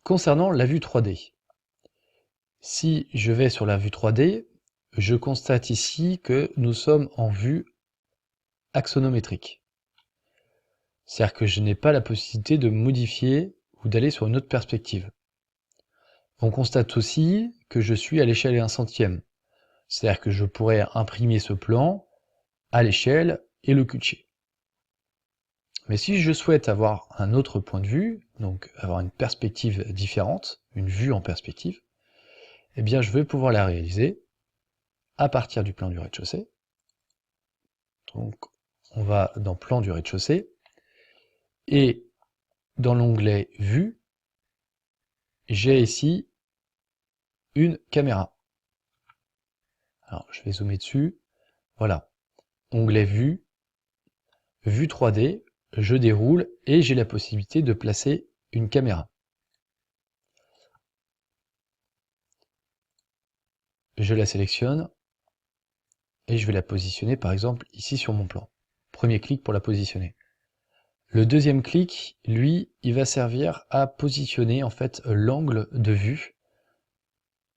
Concernant la vue 3D, si je vais sur la vue 3D, je constate ici que nous sommes en vue axonométrique. C'est-à-dire que je n'ai pas la possibilité de modifier ou d'aller sur une autre perspective. On constate aussi que je suis à l'échelle et 1/100. C'est-à-dire que je pourrais imprimer ce plan à l'échelle et le culcher. Mais si je souhaite avoir un autre point de vue, donc avoir une perspective différente, une vue en perspective, eh bien je vais pouvoir la réaliser à partir du plan du rez-de-chaussée. Donc on va dans plan du rez-de-chaussée, et dans l'onglet vue, j'ai ici une caméra. Alors je vais zoomer dessus, voilà, onglet vue, vue 3D, je déroule et j'ai la possibilité de placer une caméra. Je la sélectionne et je vais la positionner par exemple ici sur mon plan. Premier clic pour la positionner. Le deuxième clic, lui, il va servir à positionner en fait l'angle de vue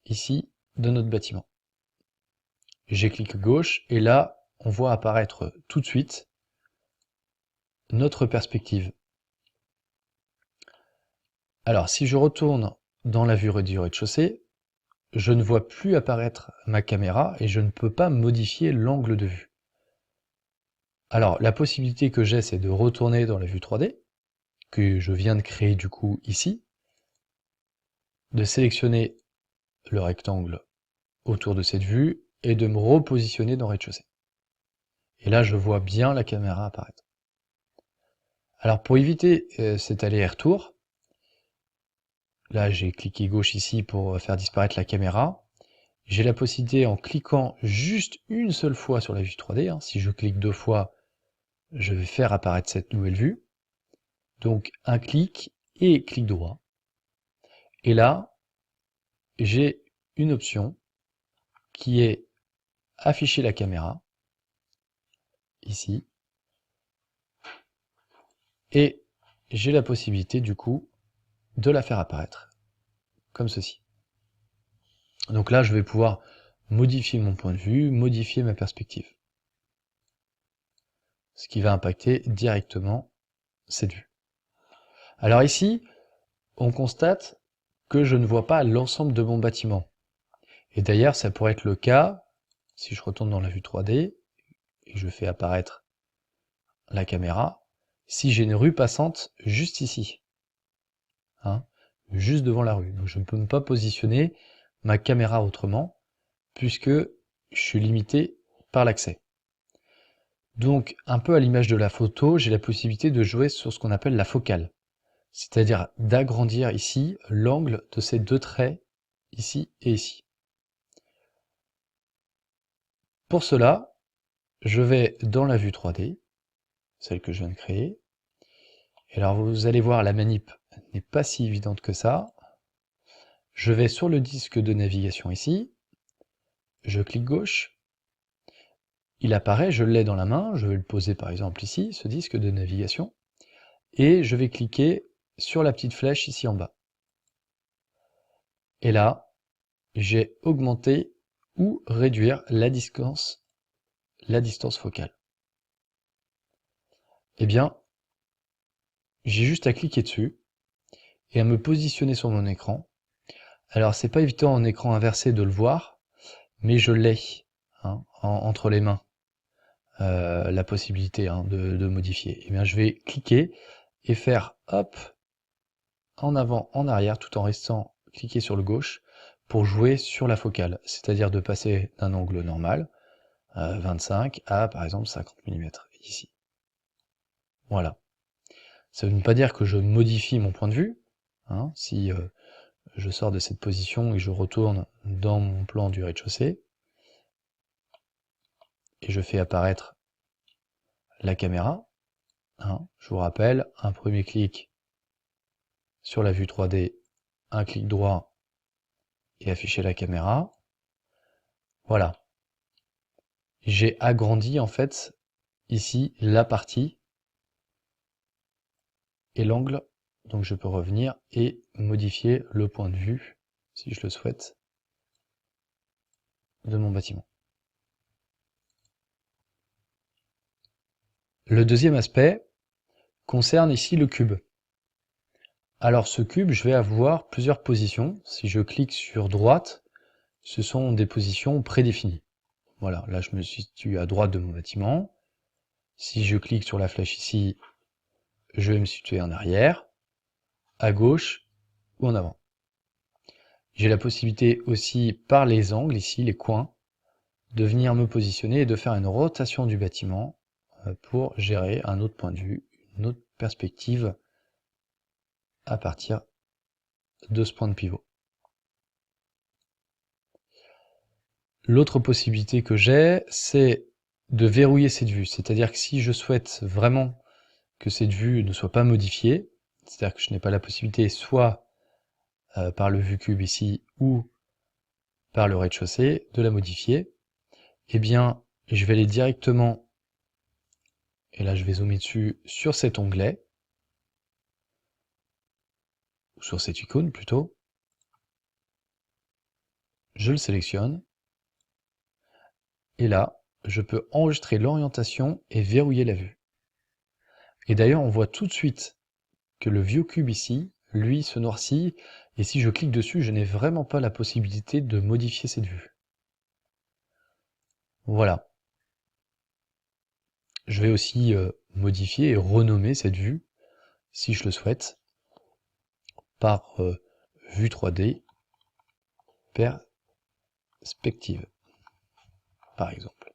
ici de notre bâtiment. J'ai clic gauche et là on voit apparaître tout de suite notre perspective. Alors si je retourne dans la vue du rez-de-chaussée, je ne vois plus apparaître ma caméra et je ne peux pas modifier l'angle de vue. Alors la possibilité que j'ai, c'est de retourner dans la vue 3D, que je viens de créer du coup ici, de sélectionner le rectangle autour de cette vue et de me repositionner dans rez-de-chaussée. Et là je vois bien la caméra apparaître. Alors pour éviter cet aller-retour, là j'ai cliqué gauche ici pour faire disparaître la caméra. J'ai la possibilité, en cliquant juste une seule fois sur la vue 3D, si je clique 2 fois, je vais faire apparaître cette nouvelle vue. Donc un clic et clic droit. Et là, j'ai une option qui est afficher la caméra, ici. Et j'ai la possibilité du coup de la faire apparaître, comme ceci. Donc là, je vais pouvoir modifier mon point de vue, modifier ma perspective. Ce qui va impacter directement cette vue. Alors ici, on constate que je ne vois pas l'ensemble de mon bâtiment. Et d'ailleurs, ça pourrait être le cas, si je retourne dans la vue 3D, et que je fais apparaître la caméra, si j'ai une rue passante juste ici. Juste devant la rue. Donc je ne peux pas positionner ma caméra autrement, puisque je suis limité par l'accès. Donc, un peu à l'image de la photo, j'ai la possibilité de jouer sur ce qu'on appelle la focale. C'est-à-dire d'agrandir ici l'angle de ces deux traits, ici et ici. Pour cela, je vais dans la vue 3D, celle que je viens de créer. Et alors vous allez voir, la manip n'est pas si évidente que ça. Je vais sur le disque de navigation ici, je clique gauche, il apparaît, je l'ai dans la main, je vais le poser par exemple ici, ce disque de navigation, et je vais cliquer sur la petite flèche ici en bas. Et là, j'ai augmenté ou réduire la distance focale. Eh bien, j'ai juste à cliquer dessus et à me positionner sur mon écran. Alors c'est pas évident en écran inversé de le voir, mais je l'ai entre les mains, la possibilité de modifier. Eh bien je vais cliquer et faire hop, en avant, en arrière, tout en restant cliqué sur le gauche, pour jouer sur la focale, c'est-à-dire de passer d'un angle normal, 25 à par exemple 50 mm ici. Voilà. Ça ne veut pas dire que je modifie mon point de vue. Si je sors de cette position et je retourne dans mon plan du rez-de-chaussée, et je fais apparaître la caméra. Je vous rappelle, un premier clic sur la vue 3D, un clic droit et afficher la caméra. Voilà. J'ai agrandi en fait ici la partie et l'angle Donc je peux revenir et modifier le point de vue, si je le souhaite, de mon bâtiment. Le deuxième aspect concerne ici le cube. Alors ce cube, je vais avoir plusieurs positions. Si je clique sur droite, ce sont des positions prédéfinies. Voilà, là je me situe à droite de mon bâtiment. Si je clique sur la flèche ici, je vais me situer en arrière, à gauche ou en avant. J'ai la possibilité aussi, par les angles ici, les coins, de venir me positionner et de faire une rotation du bâtiment pour gérer un autre point de vue, une autre perspective à partir de ce point de pivot. L'autre possibilité que j'ai, c'est de verrouiller cette vue. C'est-à-dire que si je souhaite vraiment que cette vue ne soit pas modifiée, c'est-à-dire que je n'ai pas la possibilité soit par le vue cube ici ou par le rez-de-chaussée de la modifier, eh bien je vais aller directement, et là je vais zoomer dessus, sur cet onglet, ou sur cette icône plutôt, je le sélectionne, et là je peux enregistrer l'orientation et verrouiller la vue. Et d'ailleurs on voit tout de suite que le View Cube ici, lui, se noircit, et si je clique dessus, je n'ai vraiment pas la possibilité de modifier cette vue. Voilà. Je vais aussi modifier et renommer cette vue, si je le souhaite, par vue 3D perspective, par exemple.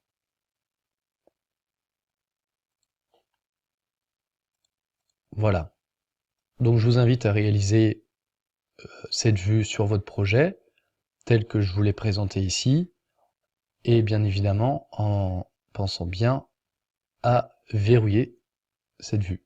Voilà. Donc je vous invite à réaliser cette vue sur votre projet, telle que je vous l'ai présentée ici, et bien évidemment en pensant bien à verrouiller cette vue.